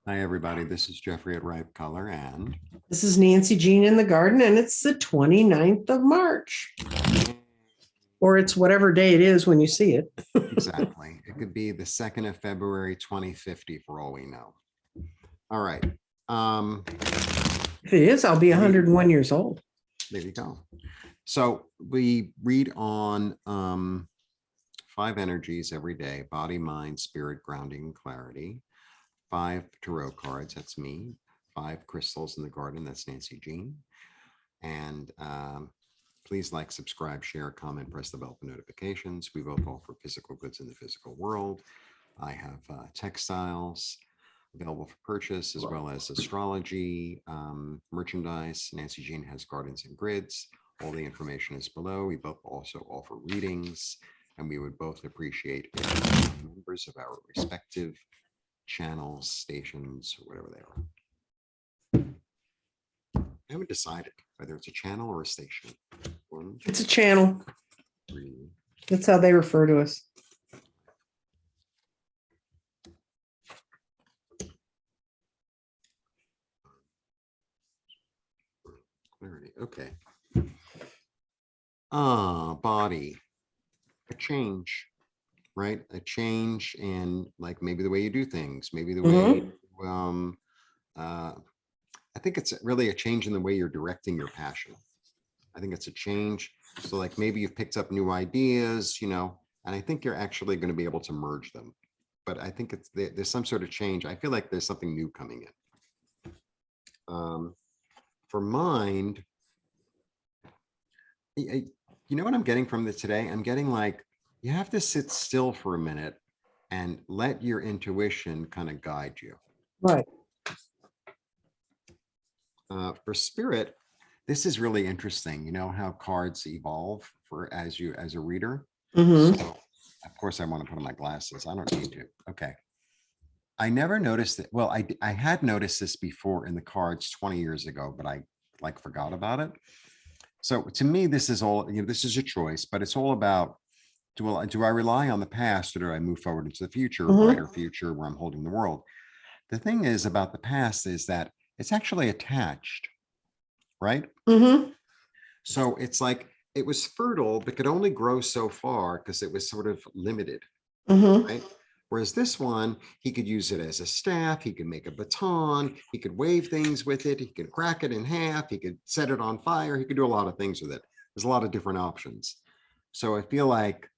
Hi, everybody. This is Jeffrey at Ripe Color, and This is Nancy Jean in the garden, and it's the 29th of March. Or it's whatever day it is when you see it. exactly. It could be the 2nd of February, 2050, for all we know. All right. If it is, I'll be 101 years old. There you go. So we read on 5 energies every day: body, mind, spirit, grounding, and clarity. 5 tarot cards, that's me. 5 crystals in the garden, that's Nancy Jean. And please like, subscribe, share, comment, press the bell for notifications. We both offer physical goods in the physical world. I have textiles available for purchase, as well as astrology, merchandise. Nancy Jean has gardens and grids. All the information is below. We both also offer readings, and we would both appreciate if members of our respective channels, stations, or whatever they are. I haven't decided whether it's a channel or a station. 1, It's a channel. 3. That's how they refer to us. Clarity. Okay. Body. A change, right? A change in, like, maybe the way you do things, maybe the way I think it's really a change in the way you're directing your passion. I think it's a change. So, like, maybe you've picked up new ideas, and I think you're actually going to be able to merge them. But I think there's some sort of change. I feel like there's something new coming in. For mind, you know what I'm getting from this today? I'm getting like, you have to sit still for a minute and let your intuition kind of guide you. Right. For spirit, this is really interesting. You know how cards evolve as a reader. Mm-hmm. So, of course, I want to put on my glasses. I don't need to. Okay. I never noticed it. Well, I had noticed this before in the cards 20 years ago, but I forgot about it. So to me, this is all, this is a choice, but it's all about, do I rely on the past, or do I move forward into the future, brighter future where I'm holding the world? The thing is about the past is that it's actually attached, right? Mm-hmm. So it's like it was fertile, but could only grow so far because it was sort of limited, right? Whereas this one, he could use it as a staff, he could make a baton, he could wave things with it, he could crack it in half, he could set it on fire, he could do a lot of things with it. There's a lot of different options. So I feel like,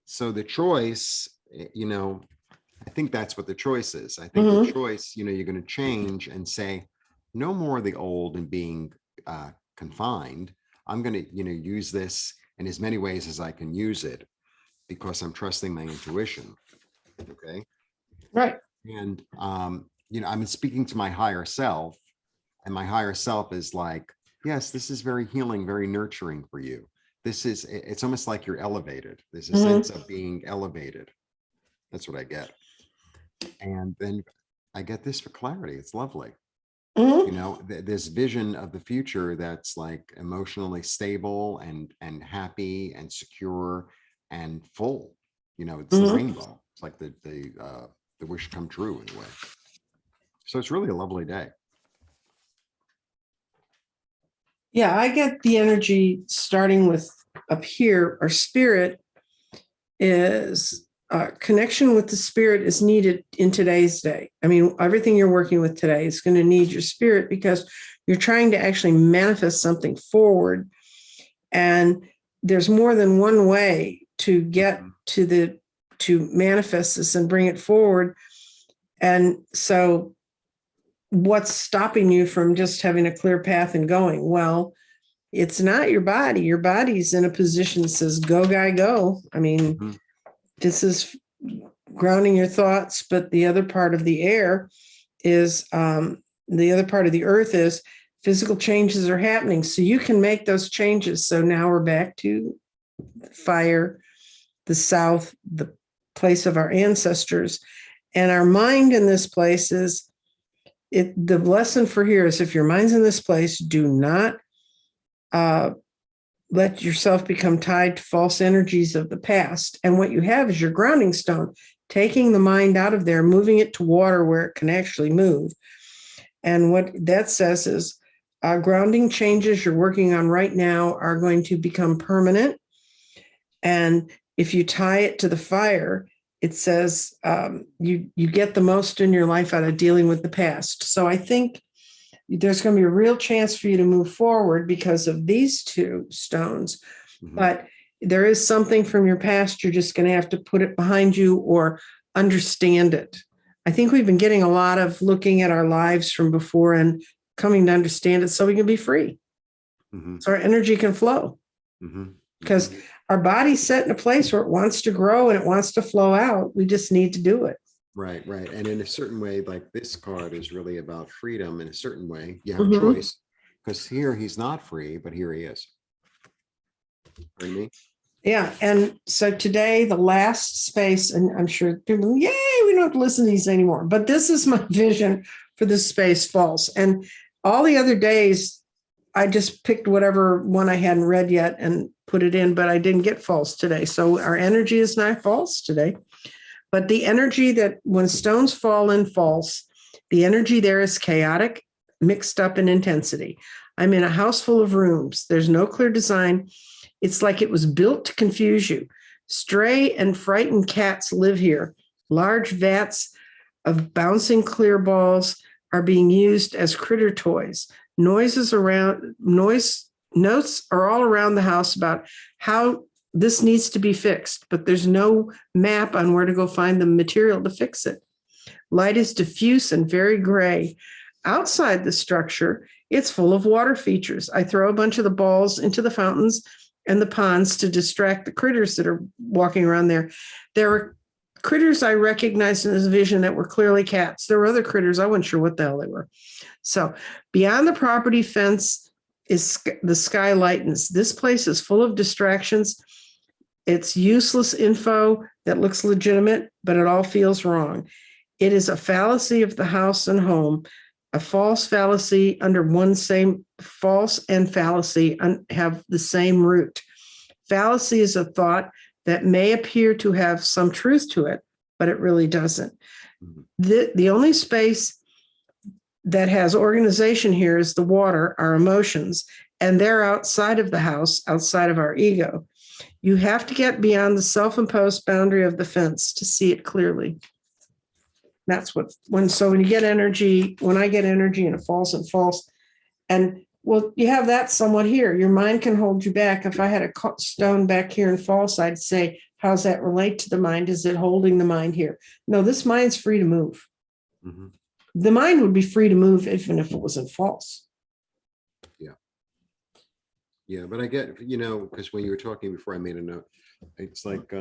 so the choice, I think that's what the choice is. I think the choice, you're going to change and say, no more of the old and being confined. I'm going to, use this in as many ways as I can use it because I'm trusting my intuition. Okay. Right. And, I'm speaking to my higher self, and my higher self is like, yes, this is very healing, very nurturing for you. It's almost like you're elevated. There's a sense of being elevated. That's what I get. And then I get this for clarity. It's lovely. This vision of the future that's like emotionally stable and happy and secure and full. It's the rainbow. It's like the wish come true in a way. So it's really a lovely day. Yeah, I get the energy starting with up here. Our spirit is connection with the spirit is needed in today's day. I mean, everything you're working with today is going to need your spirit because you're trying to actually manifest something forward. And there's more than one way to get to manifest this and bring it forward. And so what's stopping you from just having a clear path and going? Well, it's not your body. Your body's in a position that says, go, guy, go. I mean, this is grounding your thoughts, but the other part of the air is, the other part of the earth is physical changes are happening. So you can make those changes. So now we're back to fire, the south, the place of our ancestors. And our mind in this place is, the lesson for here is, if your mind's in this place, do not let yourself become tied to false energies of the past. And what you have is your grounding stone. taking the mind out of there, moving it to water where it can actually move. And what that says is grounding changes you're working on right now are going to become permanent. And if you tie it to the fire, it says you get the most in your life out of dealing with the past. So I think there's going to be a real chance for you to move forward because of these two stones. Mhm. But there is something from your past. You're just going to have to put it behind you or understand it. I think we've been getting a lot of looking at our lives from before and coming to understand it so we can be free. Mhm. So our energy can flow. Mhm. Because our body's set in a place where it wants to grow and it wants to flow out. We just need to do it. Right, right. And in a certain way, like this card is really about freedom in a certain way. You have a Mhm. choice because here he's not free, but here he is. For me. Yeah. And so today, the last space, and I'm sure people, yay, we don't have to listen to these anymore. But this is my vision for this space, false. And all the other days, I just picked whatever one I hadn't read yet and put it in, but I didn't get false today. So our energy is not false today. But the energy that when stones fall in false, the energy there is chaotic, mixed up in intensity. I'm in a house full of rooms. There's no clear design. It's like it was built to confuse you. Stray and frightened cats live here. Large vats of bouncing clear balls are being used as critter toys. Noise notes are all around the house about how this needs to be fixed, but there's no map on where to go find the material to fix it. Light is diffuse and very gray. Outside the structure, it's full of water features. I throw a bunch of the balls into the fountains and the ponds to distract the critters that are walking around there. There are critters I recognized in this vision that were clearly cats. There were other critters, I wasn't sure what the hell they were. So beyond the property fence is the sky lightens. This place is full of distractions. It's useless info that looks legitimate, but it all feels wrong. It is a fallacy of the house and home, a false fallacy under one same false and fallacy have the same root. Fallacy is a thought that may appear to have some truth to it, but it really doesn't. The only space that has organization here is the water, our emotions, and they're outside of the house, outside of our ego. You have to get beyond the self-imposed boundary of the fence to see it clearly. That's when you get energy, when I get energy and it falls and false, and well, you have that somewhat here. Your mind can hold you back. If I had a stone back here in false, I'd say, how's that relate to the mind? Is it holding the mind here? No, this mind's free to move. Mm-hmm. The mind would be free to move even if it wasn't false. Yeah. Yeah, but I get, because when you were talking before, I made a note. It's like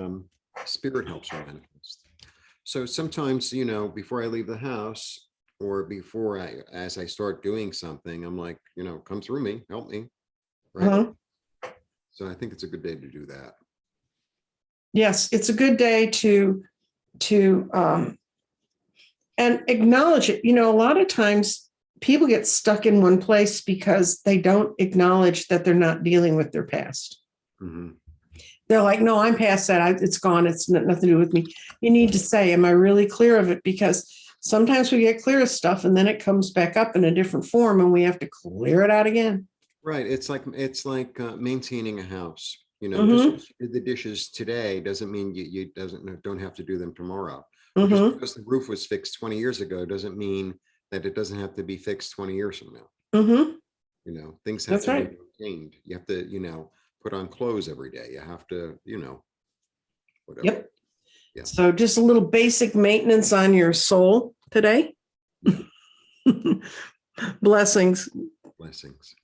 spirit helps you manifest. So sometimes, before I leave the house or as I start doing something, I'm like, come through me, help me. Right. Uh-huh. So I think it's a good day to do that. Yes, it's a good day to and acknowledge it. A lot of times people get stuck in one place because they don't acknowledge that they're not dealing with their past. Mm-hmm. They're like, no, I'm past that. It's gone. It's nothing to do with me. You need to say, am I really clear of it? Because sometimes we get clear of stuff and then it comes back up in a different form and we have to clear it out again. Right. It's like maintaining a house. Mm-hmm. Just the dishes today doesn't mean you don't have to do them tomorrow. Mm-hmm. Just because the roof was fixed 20 years ago doesn't mean that it doesn't have to be fixed 20 years from now. Mm-hmm. Things have to be maintained. You have to, put on clothes every day. You have to, whatever. Yep. Yeah. So just a little basic maintenance on your soul today. Yeah. Blessings. Blessings.